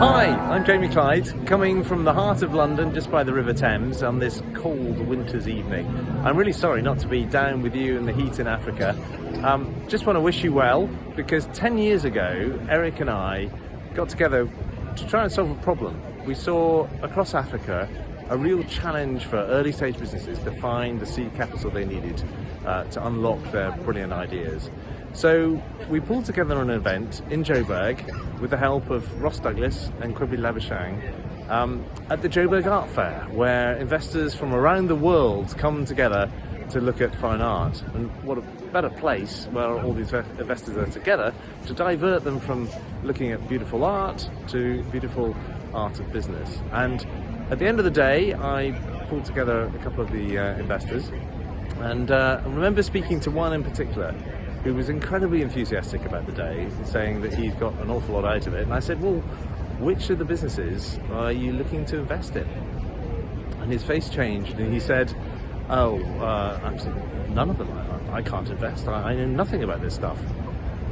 Hi, I'm Jamie Clyde, coming from the heart of London, just by the River Thames, on this cold winter's evening. I'm really sorry not to be down with you in the heat in Africa. Just want to wish you well, because 10 years ago, Eric and I got together to try and solve a problem. We saw across Africa a real challenge for early stage businesses to find the seed capital they needed to unlock their brilliant ideas. So we pulled together an event in Joburg with the help of Ross Douglas and Kwibli Labashang at the Joburg Art Fair, where investors from around the world come together to look at fine art. And what a better place where all these investors are together to divert them from looking at beautiful art to beautiful art of business. And at the end of the day, I pulled together a couple of the investors, and I remember speaking to one in particular who was incredibly enthusiastic about the day, saying that he'd got an awful lot out of it. And I said, well, which of the businesses are you looking to invest in? And his face changed and he said, none of them. I can't invest. I know nothing about this stuff,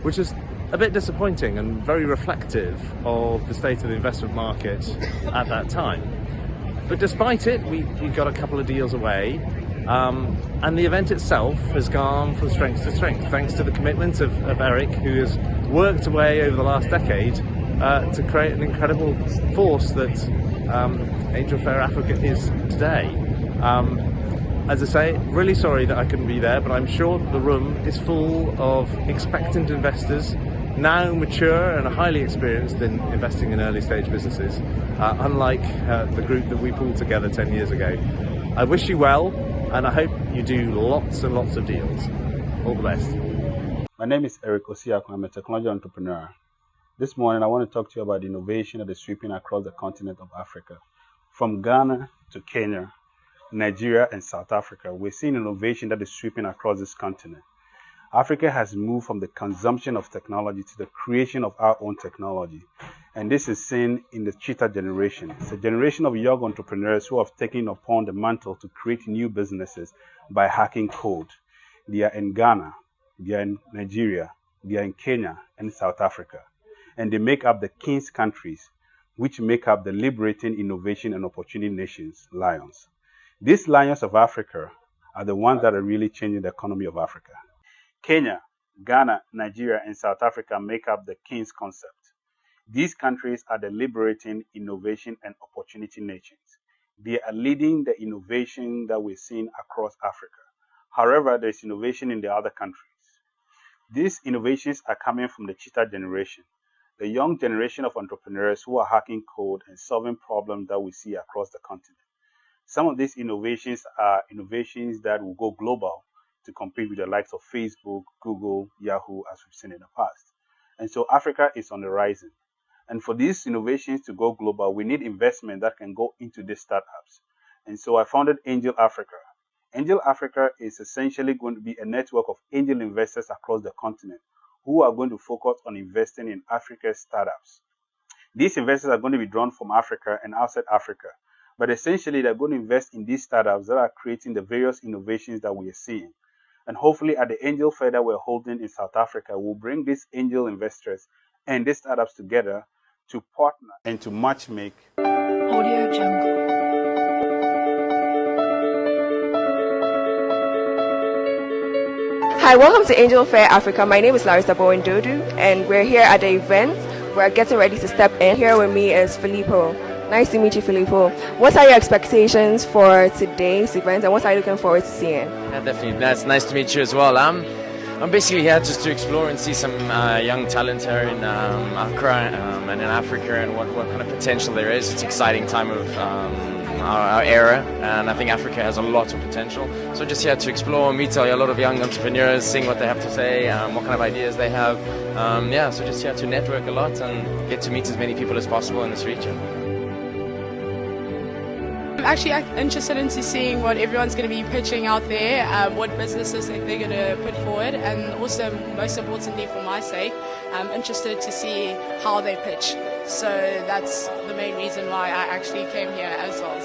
which is a bit disappointing and very reflective of the state of the investment market at that time. But despite it, we got a couple of deals away. And the event itself has gone from strength to strength, thanks to the commitment of Eric, who has worked away over the last decade to create an incredible force that Angel Fair Africa is today. As I say, really sorry that I couldn't be there, but I'm sure the room is full of expectant investors, now mature and highly experienced in investing in early stage businesses, unlike the group that we pulled together 10 years ago. I wish you well, and I hope you do lots and lots of deals. All the best. My name is Eric Osiakwe. I'm a technology entrepreneur. This morning I want to talk to you about the innovation that is sweeping across the continent of Africa. From Ghana to Kenya, Nigeria and South Africa, we're seeing innovation that is sweeping across this continent. Africa has moved from the consumption of technology to the creation of our own technology. And this is seen in the cheetah generation. It's a generation of young entrepreneurs who have taken upon the mantle to create new businesses by hacking code. They are in Ghana, they are in Nigeria, they are in Kenya and South Africa. And they make up the King's countries, which make up the liberating innovation and opportunity nations, lions. These lions of Africa are the ones that are really changing the economy of Africa. Kenya, Ghana, Nigeria, and South Africa make up the King's concept. These countries are the liberating innovation and opportunity nations. They are leading the innovation that we're seeing across Africa. However, there's innovation in the other countries. These innovations are coming from the cheetah generation, the young generation of entrepreneurs who are hacking code and solving problems that we see across the continent. Some of these innovations are innovations that will go global to compete with the likes of Facebook, Google, Yahoo, as we've seen in the past. And so Africa is on the rising. And for these innovations to go global, we need investment that can go into these startups. And so I founded Angel Africa. Angel Africa is essentially going to be a network of angel investors across the continent who are going to focus on investing in Africa's startups. These investors are going to be drawn from Africa and outside Africa. But essentially, they're going to invest in these startups that are creating the various innovations that we are seeing. And hopefully at the Angel Fair that we're holding in South Africa, we'll bring these angel investors and these startups together to partner and to matchmake. Audio Jungle. Hi, welcome to Angel Fair Africa. My name is Larissa Bowen Dodu, and we're here at the event. We're getting ready to step in. Here with me is Filippo. Nice to meet you, Filippo. What are your expectations for today's event, and what are you looking forward to seeing? Yeah, definitely. That's nice to meet you as well. I'm basically here just to explore and see some young talent here in Accra and in Africa, and what kind of potential there is. It's an exciting time of our era, and I think Africa has a lot of potential. So just here to explore, meet a lot of young entrepreneurs, seeing what they have to say, what kind of ideas they have. So just here to network a lot and get to meet as many people as possible in this region. I'm actually interested into seeing what everyone's going to be pitching out there, what businesses they're going to put forward, and also, most importantly for my sake, I'm interested to see how they pitch. So that's the main reason why I actually came here as well.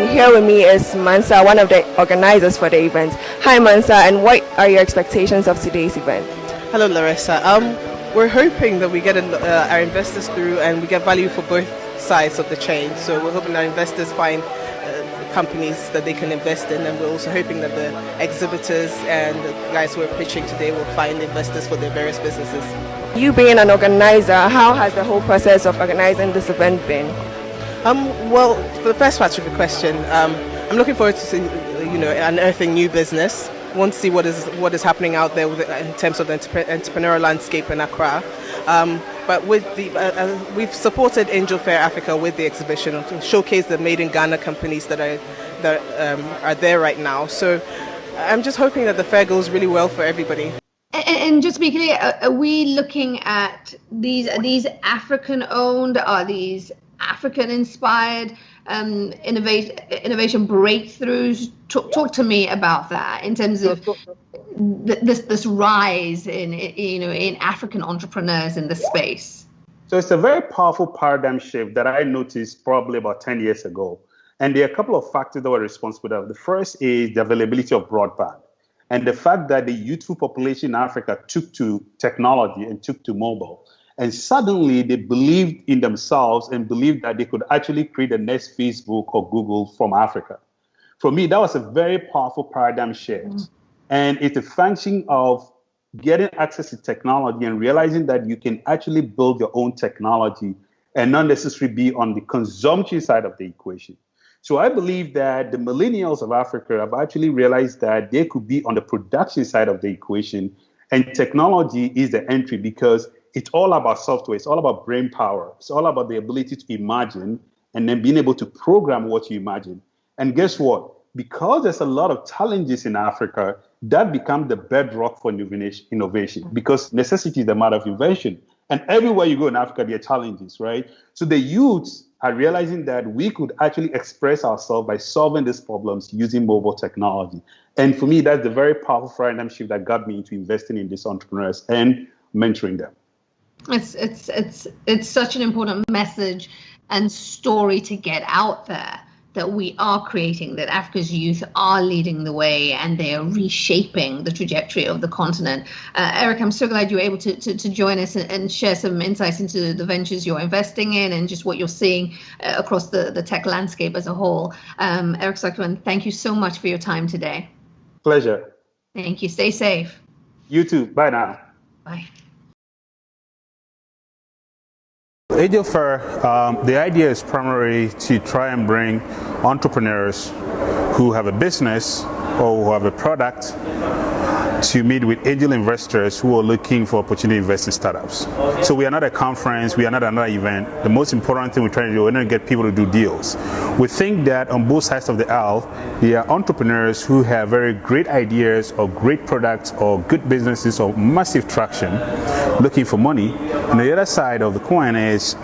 Here with me is Mansa, one of the organizers for the event. Hi Mansa, and what are your expectations of today's event? Hello Larissa. we're hoping that we get our investors through and we get value for both sides of the chain. So we're hoping our investors find companies that they can invest in, and we're also hoping that the exhibitors and the guys who are pitching today will find investors for their various businesses. You being an organizer, how has the whole process of organizing this event been? Well, for the first part of the question, I'm looking forward to see, unearthing new business. Want to see what is happening out there in terms of the entrepreneurial landscape in Accra. But with we've supported Angel Fair Africa with the exhibition to showcase the Made in Ghana companies that are there right now. So I'm just hoping that the fair goes really well for everybody. And just to be clear, are we looking at these African owned? Are these African inspired innovation breakthroughs? Talk to me about that in terms of this rise in African entrepreneurs in this space. So it's a very powerful paradigm shift that I noticed probably about 10 years ago. And there are a couple of factors that were responsible for that. The first is the availability of broadband. And the fact that the youthful population in Africa took to technology and took to mobile. And suddenly they believed in themselves and believed that they could actually create the next Facebook or Google from Africa. For me, that was a very powerful paradigm shift. And it's a function of getting access to technology and realizing that you can actually build your own technology and not necessarily be on the consumption side of the equation. So I believe that the millennials of Africa have actually realized that they could be on the production side of the equation, and technology is the entry because it's all about software. It's all about brain power. It's all about the ability to imagine and then being able to program what you imagine. And guess what? Because there's a lot of challenges in Africa, that becomes the bedrock for innovation because necessity is the mother of invention. And everywhere you go in Africa, there are challenges, right? So the youths are realizing that we could actually express ourselves by solving these problems using mobile technology. And for me, that's the very powerful paradigm shift that got me into investing in these entrepreneurs and mentoring them. It's such an important message and story to get out there, that we are creating, that Africa's youth are leading the way and they are reshaping the trajectory of the continent. Eric, I'm so glad you were able to join us and share some insights into the ventures you're investing in and just what you're seeing across the tech landscape as a whole. Eric Zuckerman, thank you so much for your time today. Pleasure. Thank you. Stay safe. You too. Bye now. Bye. Angel Fair, the idea is primarily to try and bring entrepreneurs who have a business or who have a product to meet with angel investors who are looking for opportunity to invest in startups. So we are not a conference, we are not another event. The most important thing we're trying to do is to get people to do deals. We think that on both sides of the aisle, there are entrepreneurs who have very great ideas or great products or good businesses or massive traction looking for money. And the other side of the coin is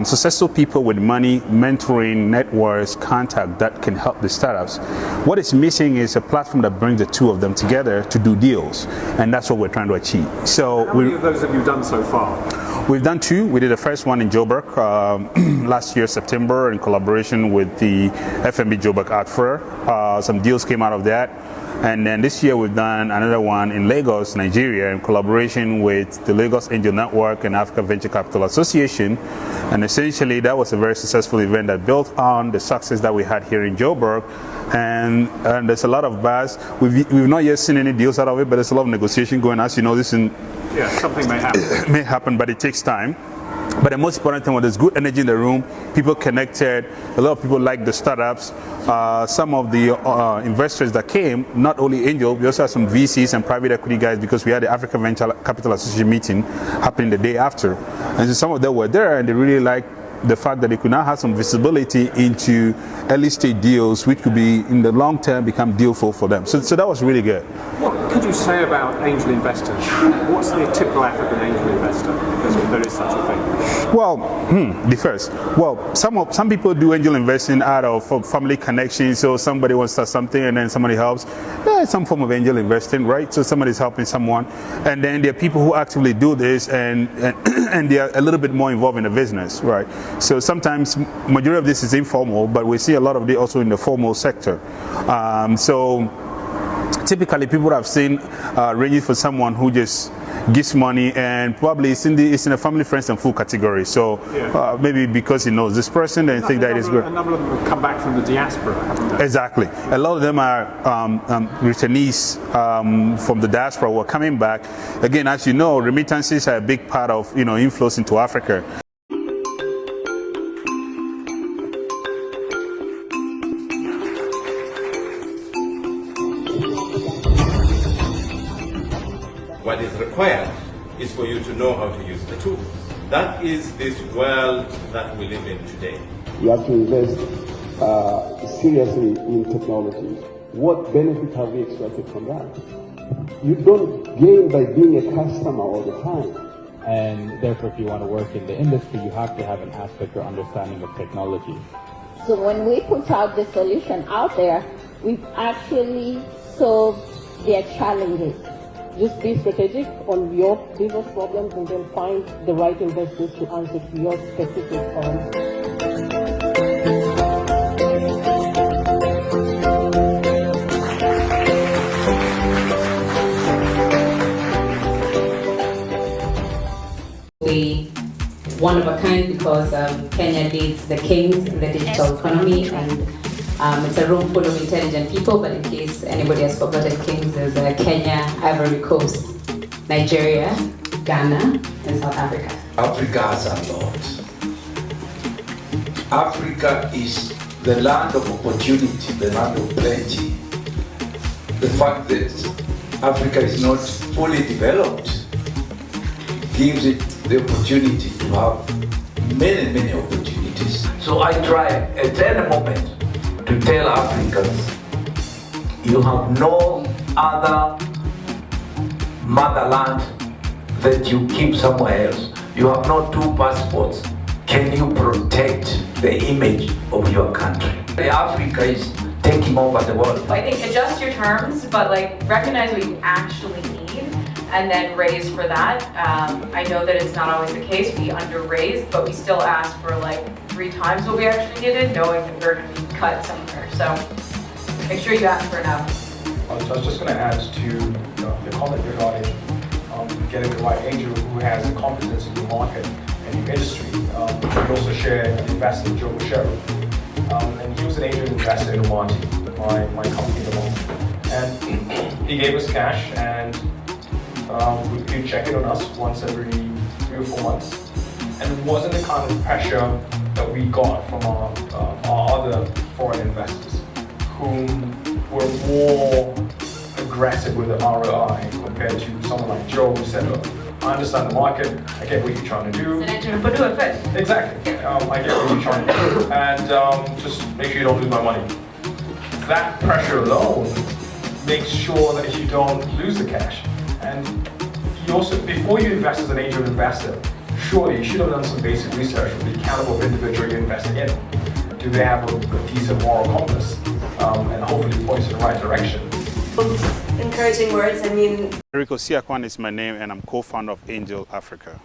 successful people with money, mentoring, networks, contact that can help the startups. What is missing is a platform that brings the two of them together to do deals, and that's what we're trying to achieve. So, how many of those have you done so far? We've done two. We did the first one in Joburg last year, September, in collaboration with the FMB Joburg Art Fair. Some deals came out of that. And then this year we've done another one in Lagos, Nigeria, in collaboration with the Lagos Angel Network and Africa Venture Capital Association. And essentially that was a very successful event that built on the success that we had here in Joburg. And there's a lot of buzz. We've not yet seen any deals out of it, but there's a lot of negotiation going on. As you know, something may happen. May happen, but it takes time. But the most important thing was there's good energy in the room, people connected, a lot of people like the startups. Some of the investors that came, not only Angel, we also had some VCs and private equity guys because we had the Africa Venture Capital Association meeting happening the day after. And so some of them were there and they really liked the fact that they could now have some visibility into early stage deals which could be in the long term become dealful for them. So that was really good. What could you say about angel investors? What's the typical African angel investor, if there is such a thing? Well, the first. Well, some people do angel investing out of family connections. So somebody wants to start something and then somebody helps. Yeah, some form of angel investing, right? So somebody's helping someone. And then there are people who actively do this and they are a little bit more involved in the business, right? So sometimes majority of this is informal, but we see a lot of it also in the formal sector. So typically people I've seen ranging for someone who just gives money, and probably it's in a family, friends, and food category. So maybe because he knows this person, and think that is good. A number of them have come back from the diaspora, haven't they? Exactly. A lot of them are returnees from the diaspora who are coming back. Again, as you know, remittances are a big part of inflows into Africa. What is required is for you to know how to use the tools. That is this world that we live in today. You have to invest seriously in technology. What benefit have we extracted from that? You don't gain by being a customer all the time. And therefore, if you want to work in the industry, you have to have an aspect or understanding of technology. So when we put out the solution out there, we've actually solved their challenges. Just be strategic on your business problems and then find the right investors to answer to your specific problems. One of a kind because Kenya leads the kings in the digital economy, and it's a room full of intelligent people, but in case anybody has forgotten kings, there's Kenya, Ivory Coast, Nigeria, Ghana, and South Africa. Africa has a lot. Africa is the land of opportunity, the land of plenty. The fact that Africa is not fully developed gives it the opportunity to have many opportunities. So I try at any moment to tell Africans, you have no other motherland that you keep somewhere else. You have no two passports. Can you protect the image of your country? Africa is taking over the world. I think adjust your terms, but recognize what you actually need and then raise for that. I know that it's not always the case. We under-raised, but we still ask for 3 times what we actually needed, knowing that we're going to be cut somewhere. So make sure you ask for enough. I was just going to add to the comment regarding getting the right angel who has the competence in your market and your industry. We also shared an investor, Joe Bashero, and he was an angel investor in Amati, my company, and he gave us cash, and we could check it on us once every 3 or 4 months. And it wasn't the kind of pressure that we got from our other foreign investors, whom were more aggressive with the ROI compared to someone like Joe, who said, look, I understand the market, I get what you're trying to do. But do it first. Exactly. I get what you're trying to do, and just make sure you don't lose my money. That pressure alone makes sure that you don't lose the cash. And you also, before you invest as an angel investor, surely you should have done some basic research on the caliber of individual you're investing in. Do they have a decent moral compass? And hopefully points in the right direction. Encouraging words, Eric Osiakwan is my name, and I'm co-founder of Angel Africa.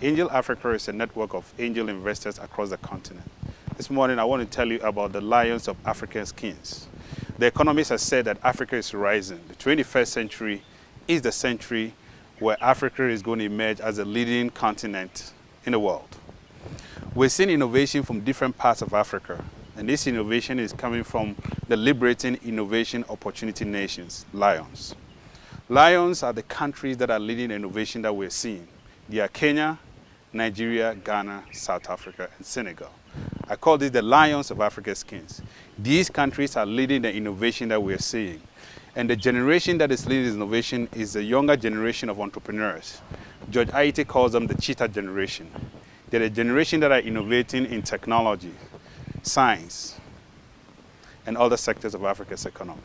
Angel Africa is a network of angel investors across the continent. This morning I want to tell you about the lions of Africa's kings. The economists have said that Africa is rising. The 21st century is the century where Africa is going to emerge as a leading continent in the world. We're seeing innovation from different parts of Africa, and this innovation is coming from the Liberating Innovation Opportunity Nations, Lions. Lions are the countries that are leading the innovation that we're seeing. They are Kenya, Nigeria, Ghana, South Africa, and Senegal. I call this the Lions of Africa's Kings. These countries are leading the innovation that we're seeing. And the generation that is leading this innovation is the younger generation of entrepreneurs. George Aite calls them the cheetah generation. They're the generation that are innovating in technology, science, and other sectors of Africa's economy.